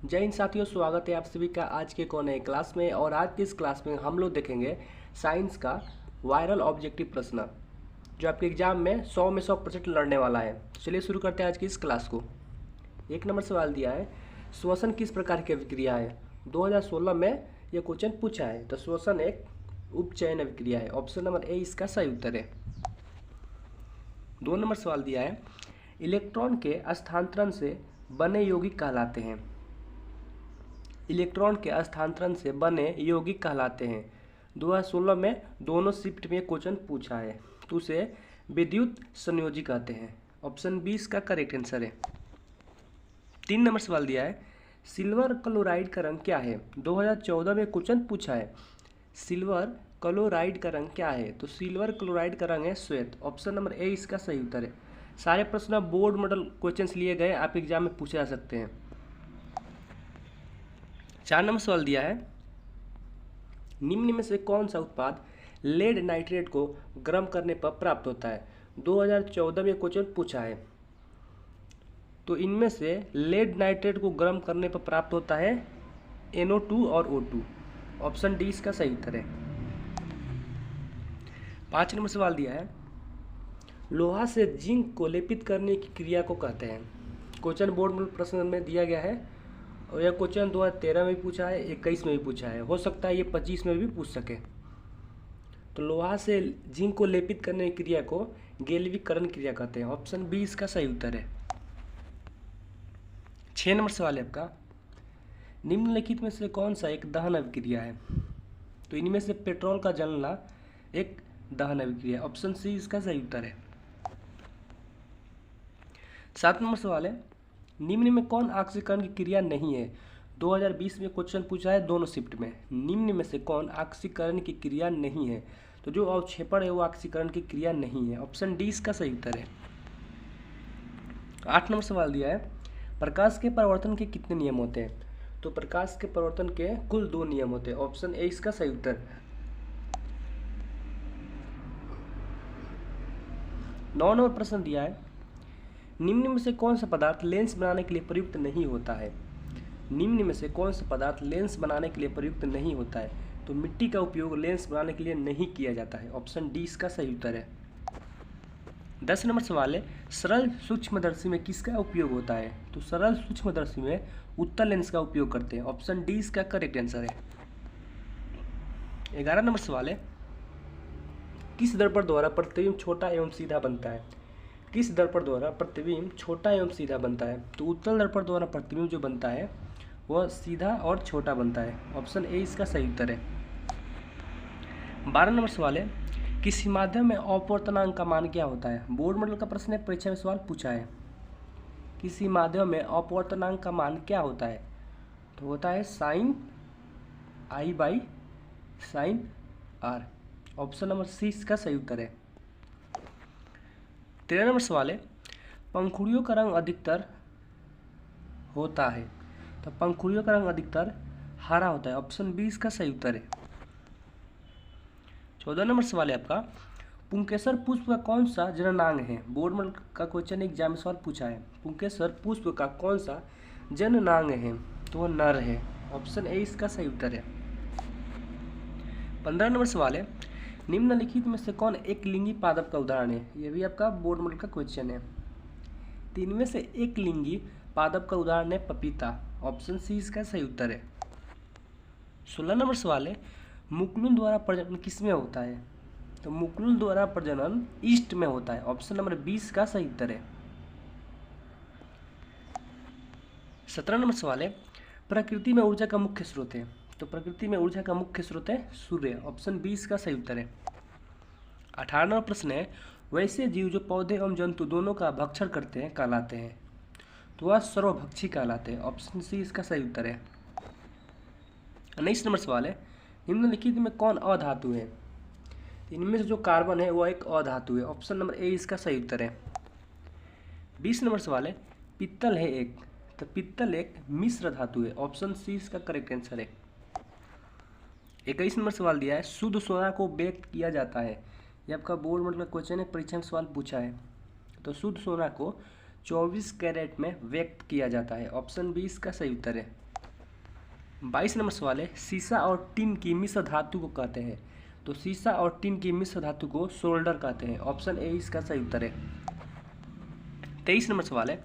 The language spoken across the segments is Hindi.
जय हिंद साथियों, स्वागत है आप सभी का आज के नए क्लास में। और आज की इस क्लास में हम लोग देखेंगे साइंस का वायरल ऑब्जेक्टिव प्रश्न जो आपके एग्जाम में 100 में 100% लड़ने वाला है। तो चलिए शुरू करते हैं आज की इस क्लास को। 1 नंबर सवाल दिया है, श्वसन किस प्रकार की अभिक्रिया है। 2016 में यह क्वेश्चन पूछा है। तो श्वसन एक उपचयन अभिक्रिया है। ऑप्शन नंबर ए इसका सही उत्तर है। 2 नंबर सवाल दिया है, इलेक्ट्रॉन के स्थानांतरण से बने यौगिक कहलाते हैं। इलेक्ट्रॉन के स्थानांतरण से बने यौगिक कहलाते हैं। 2016 में दोनों शिफ्ट में क्वेश्चन पूछा है, तो उसे विद्युत संयोजी कहते हैं। ऑप्शन 20 का करेक्ट आंसर है। 3 नंबर सवाल दिया है, सिल्वर क्लोराइड का रंग क्या है। 2014 में क्वेश्चन पूछा है, सिल्वर क्लोराइड का रंग क्या है। तो सिल्वर क्लोराइड का रंग है श्वेत। ऑप्शन नंबर ए इसका सही उत्तर है। सारे प्रश्न बोर्ड मॉडल क्वेश्चंस लिए गए, आप एग्जाम में पूछे जा सकते हैं। 4 नंबर सवाल दिया है, निम्न में से कौन सा उत्पाद लेड नाइट्रेट को गर्म करने पर प्राप्त होता है। 2014 में क्वेश्चन पूछा है, तो इनमें से लेड नाइट्रेट को गर्म करने पर प्राप्त होता है NO2 और O2। ऑप्शन डी इसका सही उत्तर है। 5 नंबर सवाल दिया है, लोहा से जिंक को लेपित करने की क्रिया को कहते हैं। क्वेश्चन बोर्ड में प्रश्न में दिया गया है और यह क्वेश्चन 2013 में भी पूछा है, 21 में भी पूछा है, हो सकता है ये 25 में भी पूछ सके। तो लोहा से जिंक को लेपित करने की क्रिया को गैल्विकरण क्रिया कहते हैं। ऑप्शन बी इसका सही उत्तर है। 6 नंबर सवाल है आपका, निम्नलिखित में से कौन सा एक दहन अभिक्रिया है। तो इनमें से पेट्रोल का जलना एक दहन अभिक्रिया। ऑप्शन सी इसका सही उत्तर है। 7 नंबर सवाल है, निम्न में कौन ऑक्सीकरण की क्रिया नहीं है। 2020 में क्वेश्चन पूछा है दोनों शिफ्ट में, निम्न में से कौन ऑक्सीकरण की क्रिया नहीं है। तो जो अवक्षेपण है वो ऑक्सीकरण की क्रिया नहीं है। ऑप्शन डी इसका सही उत्तर है। 8 नंबर सवाल दिया है, प्रकाश के परिवर्तन के कितने नियम होते हैं। तो प्रकाश के परिवर्तन के कुल 2 नियम होते हैं। ऑप्शन ए इसका सही उत्तर। 9 नंबर प्रश्न दिया है, निम्न में से कौन सा पदार्थ लेंस बनाने के लिए प्रयुक्त नहीं होता है। निम्न में से कौन सा पदार्थ लेंस बनाने के लिए प्रयुक्त नहीं होता है। तो मिट्टी का उपयोग लेंस बनाने के लिए नहीं किया जाता है। ऑप्शन डी इसका सही उत्तर है। 10 नंबर सवाल है, सरल सूक्ष्मदर्शी में किसका उपयोग होता है। तो सरल सूक्ष्मदर्शी में उत्तल लेंस का उपयोग करते हैं। ऑप्शन डी इसका करेक्ट आंसर है। 11 नंबर सवाल है, किस दर्पण द्वारा प्रतिबिंब छोटा एवं सीधा बनता है। किस दर्पण द्वारा प्रतिबिंब छोटा एवं सीधा बनता है। तो उत्तल दर्पण द्वारा प्रतिबिंब जो बनता है वह सीधा और छोटा बनता है। ऑप्शन ए इसका सही उत्तर है। 12 नंबर सवाल है, किसी माध्यम में अपवर्तनांक का मान क्या होता है। बोर्ड मॉडल का प्रश्न है, परीक्षा में सवाल पूछा है, किसी माध्यम में अपवर्तनांक का मान क्या होता है। तो होता है sine I by sine R। Option number C इसका सही उत्तर है। 13 नंबर सवाल है, पंखुड़ियों का रंग अधिकतर होता है। तो पंखुड़ियों का रंग अधिकतर हरा होता है। ऑप्शन बी इसका सही उत्तर है। 14 नंबर सवाल है आपका, पुंकेसर पुष्प का कौन सा जननांग है। बोर्ड मॉडल का क्वेश्चन एग्जाम में सवाल पूछा है, पुंकेसर पुष्प का कौन सा जननांग है। तो वह नर है। ऑप्शन ए इसका सही उत्तर है। 15 नंबर सवाल है, निम्नलिखित में से कौन एक लिंगी पादप का उदाहरण है। यह भी आपका बोर्ड मॉडल का क्वेश्चन है। तीन में से एक लिंगी पादप का उदाहरण है पपीता। ऑप्शन सी इसका सही उत्तर है। 16 नंबर सवाल है, मुकुलन द्वारा प्रजनन किसमें होता है। तो मुकुलन द्वारा प्रजनन ईस्ट में होता है। ऑप्शन नंबर 20 का सही उत्तर है। 17 नंबर सवाल है, प्रकृति में ऊर्जा का मुख्य स्रोत है। तो प्रकृति में ऊर्जा का मुख्य स्रोत है सूर्य। ऑप्शन 20 का सही उत्तर है। 18 नंबर प्रश्न है, वैसे जीव जो पौधे एवं जंतु दोनों का भक्षण करते हैं कहलाते हैं। तो वह सर्वभक्षी कहलाते हैं। ऑप्शन सी इसका सही उत्तर है। 19 नंबर सवाल है, निम्नलिखित में कौन अधातु है। इनमें से जो कार्बन है वह एक अधातु है। ऑप्शन नंबर ए इसका सही उत्तर है। 20 नंबर सवाल है, पित्तल है एक। तो पित्तल एक मिश्र धातु है। ऑप्शन सी इसका करेक्ट आंसर है। 21 नंबर सवाल दिया है, शुद्ध सोना को व्यक्त किया जाता है। यह आपका बोर्ड मॉडल का क्वेश्चन है, परीक्षा में सवाल पूछा है। तो शुद्ध सोना को 24 कैरेट में व्यक्त किया जाता है। ऑप्शन बी इसका सही उत्तर है। 22 नंबर सवाल है, सीसा और टिन की मिश्र धातु को कहते हैं। तो सीसा और टिन की मिश्र धातु को सोल्डर कहते हैं। ऑप्शन ए इसका सही उत्तर है। 23 नंबर सवाल है,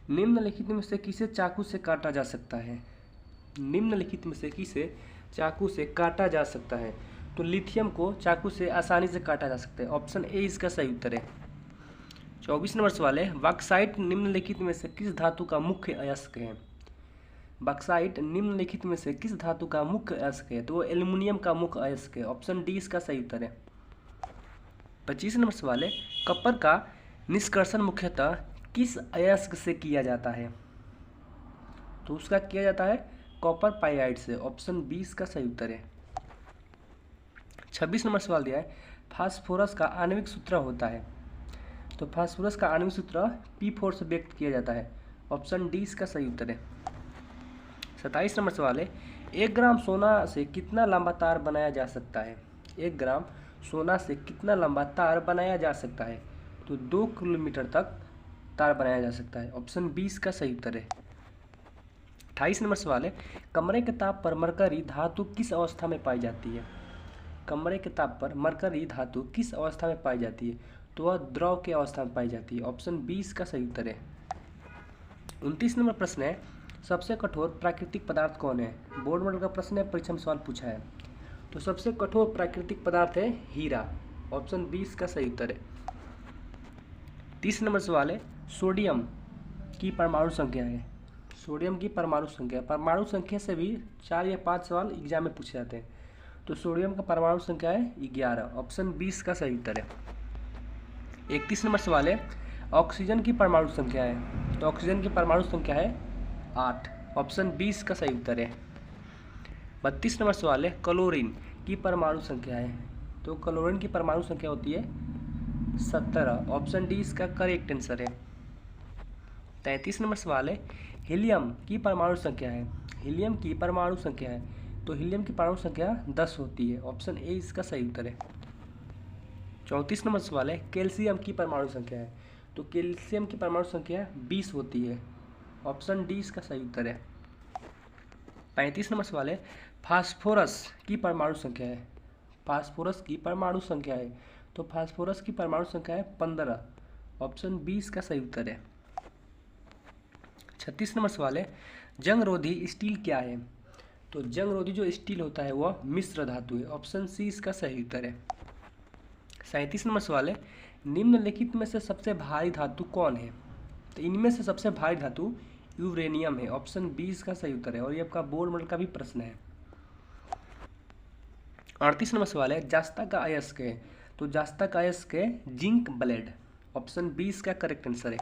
निम्नलिखित में से किसे चाकू से काटा जा सकता है? निम्नलिखित में से किसे चाकू से काटा जा सकता है? तो लिथियम को चाकू से आसानी से काटा जा सकता है। ऑप्शन ए इसका सही उत्तर है। 24 नंबर सवाल है, बॉक्साइट निम्नलिखित में से किस धातु का मुख्य अयस्क है? बॉक्साइट निम्नलिखित में से किस धातु का मुख्य अयस्क है? तो वो एल्युमिनियम का मुख्य अयस्क है। ऑप्शन डी इसका सही उत्तर है। 25 नंबर सवाल है, कपर का निष्कर्षण मुख्यतः किस अयस्क से किया जाता है? तो उसका किया जाता है कॉपर पाइराइड से। ऑप्शन बी इसका सही उत्तर है। 26 नंबर सवाल दिया है, फास्फोरस का आणविक सूत्र होता है। तो फास्फोरस का आणविक सूत्र P4 से व्यक्त किया जाता है। ऑप्शन डी इसका सही उत्तर है। 27 नंबर सवाल है, 1 ग्राम सोना से कितना लंबा तार बनाया जा सकता है? 1 ग्राम सोना से कितना लंबा तार बनाया जा सकता है? तो 2 किलोमीटर तक तार बनाया जा सकता है। ऑप्शन बी इसका सही उत्तर है। 28 नंबर सवाल है, कमरे के ताप पर मरकरी धातु किस अवस्था में पाई जाती है? कमरे के ताप पर मरकरी धातु किस अवस्था में पाई जाती है? तो वह द्रव की अवस्था में पाई जाती है। ऑप्शन बी इसका सही उत्तर है। 29 नंबर प्रश्न है, सबसे कठोर प्राकृतिक पदार्थ कौन है? बोर्ड मॉडल का प्रश्न है, परीक्षा में सवाल पूछा है। तो सबसे कठोर प्राकृतिक पदार्थ है हीरा। ऑप्शन बी इसका सही उत्तर है। 30 नंबर सवाल है, सोडियम की परमाणु संख्या है। सोडियम की परमाणु संख्या से भी 4 या 5 सवाल एग्जाम में पूछे जाते हैं। तो सोडियम का परमाणु संख्या है 11। ऑप्शन 20 का सही उत्तर है। 31 नंबर सवाल है, ऑक्सीजन की परमाणु संख्या है। तो ऑक्सीजन की परमाणु संख्या है 8। ऑप्शन 20 का सही उत्तर है। 32 नंबर सवाल है, क्लोरीन की परमाणु संख्या है। तो क्लोरीन की परमाणु संख्या होती है 17। ऑप्शन डी इसका करेक्ट आंसर है। 33 नंबर सवाल है, हीलियम की परमाणु संख्या है। हीलियम की परमाणु संख्या है। तो हीलियम की परमाणु संख्या 10 होती है। ऑप्शन ए इसका सही उत्तर है। 34 नंबर सवाल है, कैल्शियम की परमाणु संख्या है। तो कैल्शियम की परमाणु संख्या 20 होती है। ऑप्शन डी इसका सही उत्तर है। 35 नंबर सवाल है, फास्फोरस की परमाणु संख्या है। फास्फोरस की परमाणु संख्या है। तो फास्फोरस की परमाणु संख्या है 15। ऑप्शन 20 का सही उत्तर है। 36 नंबर सवाल है, जंगरोधी स्टील क्या है? तो जंगरोधी जो स्टील होता है वह मिश्र धातु है। ऑप्शन सी इसका सही उत्तर है। 37 नंबर सवाल है, निम्नलिखित में से सबसे भारी धातु कौन है? तो इनमें से सबसे भारी धातु यूरेनियम है। ऑप्शन 20 का सही उत्तर है और ये आपका बोर्ड मॉडल का भी प्रश्न है। 38 नंबर सवाल है, जास्ता का अयस्क है। तो जास्ता का अयस्क है जिंक ब्लेड। ऑप्शन 20 का करेक्ट आंसर है।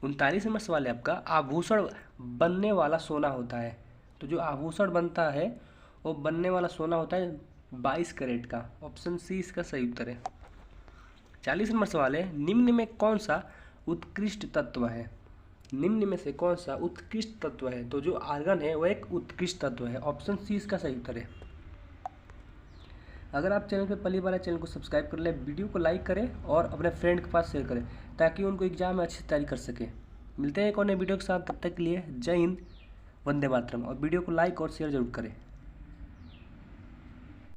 39 नंबर सवाल है आपका, आभूषण बनने वाला सोना होता है। तो जो आभूषण बनता है वो बनने वाला सोना होता है 22 कैरेट का। ऑप्शन सी इसका सही उत्तर है। 40 नंबर सवाल है, निम्न में कौन सा उत्कृष्ट तत्व है? निम्न में से कौन सा उत्कृष्ट तत्व है? तो जो आर्गन है वह एक उत्कृष्ट तत्व है। ऑप्शन सी इसका सही उत्तर है। अगर आप चैनल पर पहली बार है, चैनल को सब्सक्राइब कर ले, वीडियो को लाइक करें और अपने फ्रेंड के पास शेयर करें ताकि उनको एग्जाम में अच्छी से तैयारी कर सके। मिलते हैं एक और नए वीडियो के साथ, तब तक के लिए जय हिंद, वंदे मातरम। और वीडियो को लाइक और शेयर जरूर करें।